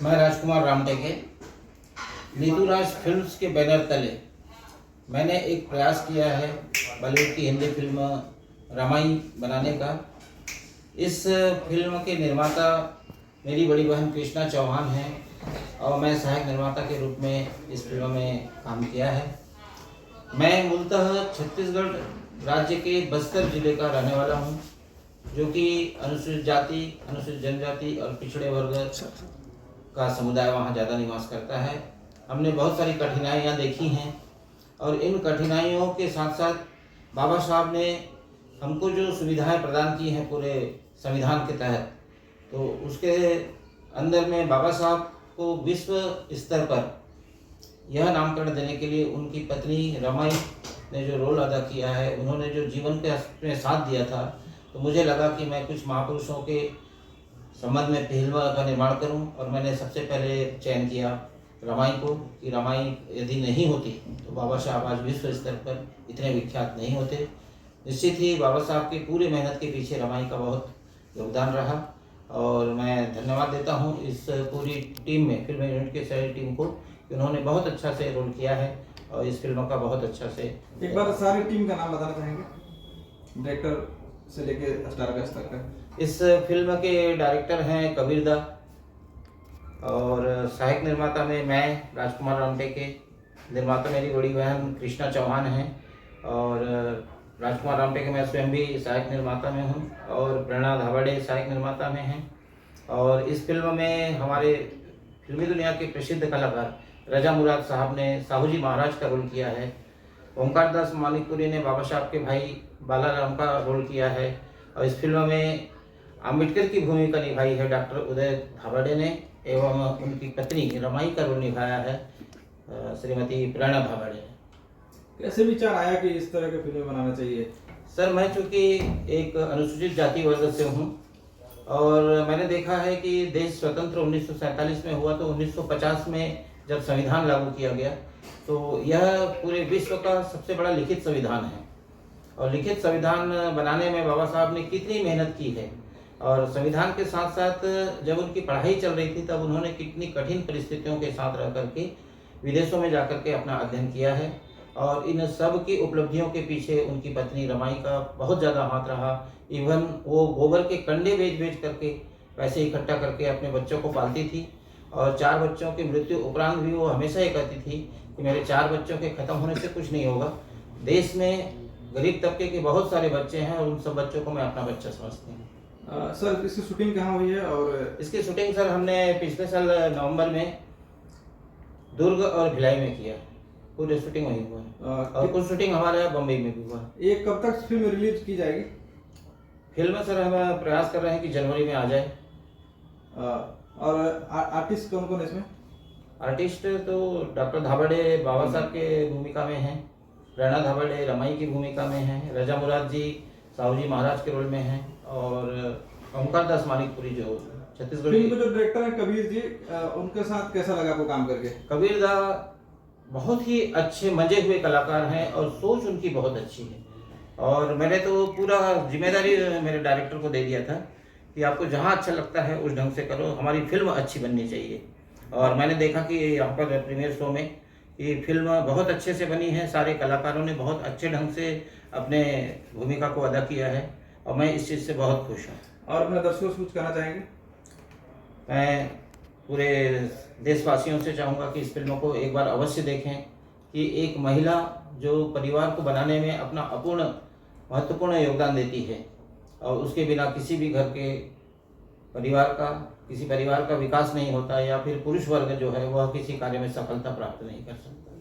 मैं राजकुमार रामटेके नीतूराज फिल्म्स के बैनर तले मैंने एक प्रयास किया है बॉलीवुड की हिंदी फिल्म रामायण बनाने का। इस फिल्म के निर्माता मेरी बड़ी बहन कृष्णा चौहान हैं और मैं सहायक निर्माता के रूप में इस फिल्म में काम किया है। मैं मूलतः छत्तीसगढ़ राज्य के बस्तर जिले का रहने वाला हूँ, जो कि अनुसूचित जाति, अनुसूचित जनजाति और पिछड़े वर्ग का समुदाय वहाँ ज़्यादा निवास करता है। हमने बहुत सारी कठिनाइयाँ देखी हैं और इन कठिनाइयों के साथ साथ बाबा साहब ने हमको जो सुविधाएं प्रदान की हैं पूरे संविधान के तहत, तो उसके अंदर में बाबा साहब को विश्व स्तर पर यह नामकरण देने के लिए उनकी पत्नी रमाई ने जो रोल अदा किया है, उन्होंने जो जीवन के में साथ दिया था, तो मुझे लगा कि मैं कुछ महापुरुषों के संबंध में फिल्म का निर्माण करूं और मैंने सबसे पहले चयन किया रमाई को कि रमाई यदि नहीं होती तो बाबा साहब आज विश्व स्तर पर इतने विख्यात नहीं होते। निश्चित ही बाबा साहब की पूरी मेहनत के पीछे रमाई का बहुत योगदान रहा और मैं धन्यवाद देता हूं इस पूरी टीम में, फिल्म यूनिट के सारी टीम को, कि उन्होंने बहुत अच्छा से रोल किया है और इस फिल्म का बहुत अच्छा से। एक बार सारी टीम का नाम बताना चाहेंगे, डायरेक्टर से लेके स्टार का स्तर का। इस फिल्म के डायरेक्टर हैं कबीर दा और सहायक निर्माता में मैं राजकुमार रामटेके, निर्माता मेरी बड़ी बहन कृष्णा चौहान हैं और राजकुमार रामटेके मैं स्वयं भी सहायक निर्माता में हूं और प्रेरणा धाबड़े सहायक निर्माता में हैं। और इस फिल्म में हमारे फिल्मी दुनिया के प्रसिद्ध कलाकार रजा मुराद साहब ने साहूजी महाराज का रोल किया है। ओंकार दास मानिकपुरी ने बाबा साहब के भाई बालाराम का रोल किया है और इस फिल्म में अम्बेडकर की भूमिका निभाई है डॉक्टर उदय धाबड़े ने एवं उनकी पत्नी रमाई का रोल निभाया है श्रीमती प्रेरणा धाबड़े ने। कैसे विचार आया कि इस तरह की फिल्में बनाना चाहिए? सर, मैं चूँकि एक अनुसूचित जाति वर्ग से हूँ और मैंने देखा है कि देश स्वतंत्र 1947 में हुआ, तो 1950 में जब संविधान लागू किया गया तो यह पूरे विश्व का सबसे बड़ा लिखित संविधान है और लिखित संविधान बनाने में बाबा साहब ने कितनी मेहनत की है और संविधान के साथ साथ जब उनकी पढ़ाई चल रही थी तब उन्होंने कितनी कठिन परिस्थितियों के साथ रह करके विदेशों में जाकर के अपना अध्ययन किया है और इन सब की उपलब्धियों के पीछे उनकी पत्नी रमाई का बहुत ज़्यादा हाथ रहा। इवन वो गोबर के कंडे बेच करके पैसे इकट्ठा करके अपने बच्चों को पालती थी और 4 बच्चों की मृत्यु उपरांत भी वो हमेशा ये कहती थी कि मेरे 4 बच्चों के ख़त्म होने से कुछ नहीं होगा। देश में गरीब तबके के बहुत सारे बच्चे हैं और उन सब बच्चों को मैं अपना बच्चा समझती हूँ। सर, इसकी शूटिंग कहाँ हुई है? और इसकी शूटिंग सर हमने पिछले साल नवंबर में दुर्ग और भिलाई में किया, पूरी शूटिंग वहीं हुआ है और कुछ शूटिंग हमारे बम्बई में भी हुआ। ये कब तक फिल्म रिलीज की जाएगी? फिल्म सर हम प्रयास कर रहे हैं कि जनवरी में आ जाए। और आर्टिस्ट कौन कौन है इसमें? आर्टिस्ट तो डॉक्टर धाबड़े बाबा साहब के भूमिका में हैं, प्रेरणा धाबड़े रमाई की भूमिका में हैं, रजा मुराद जी साहूजी महाराज के रोल में हैं और ओंकार दास मानिकपुरी जो छत्तीसगढ़ फिल्म के जो डायरेक्टर हैं कबीर जी, उनके साथ कैसा लगा आपको काम करके? कबीर दा बहुत ही अच्छे मंजे हुए कलाकार हैं और सोच उनकी बहुत अच्छी है और मैंने तो पूरा जिम्मेदारी मेरे डायरेक्टर को दे दिया था कि आपको जहाँ अच्छा लगता है उस ढंग से करो, हमारी फिल्म अच्छी बननी चाहिए। और मैंने देखा कि यहाँ पर प्रीमियर शो में ये फिल्म बहुत अच्छे से बनी है, सारे कलाकारों ने बहुत अच्छे ढंग से अपने भूमिका को अदा किया है और मैं इस चीज़ से बहुत खुश हूँ। और अपने दर्शकों से कुछ कहना चाहेंगे? मैं पूरे देशवासियों से चाहूँगा कि इस फिल्म को एक बार अवश्य देखें कि एक महिला जो परिवार को बनाने में अपना अपूर्ण महत्वपूर्ण योगदान देती है और उसके बिना किसी भी घर के किसी परिवार का विकास नहीं होता या फिर पुरुष वर्ग जो है वह किसी कार्य में सफलता प्राप्त नहीं कर सकता।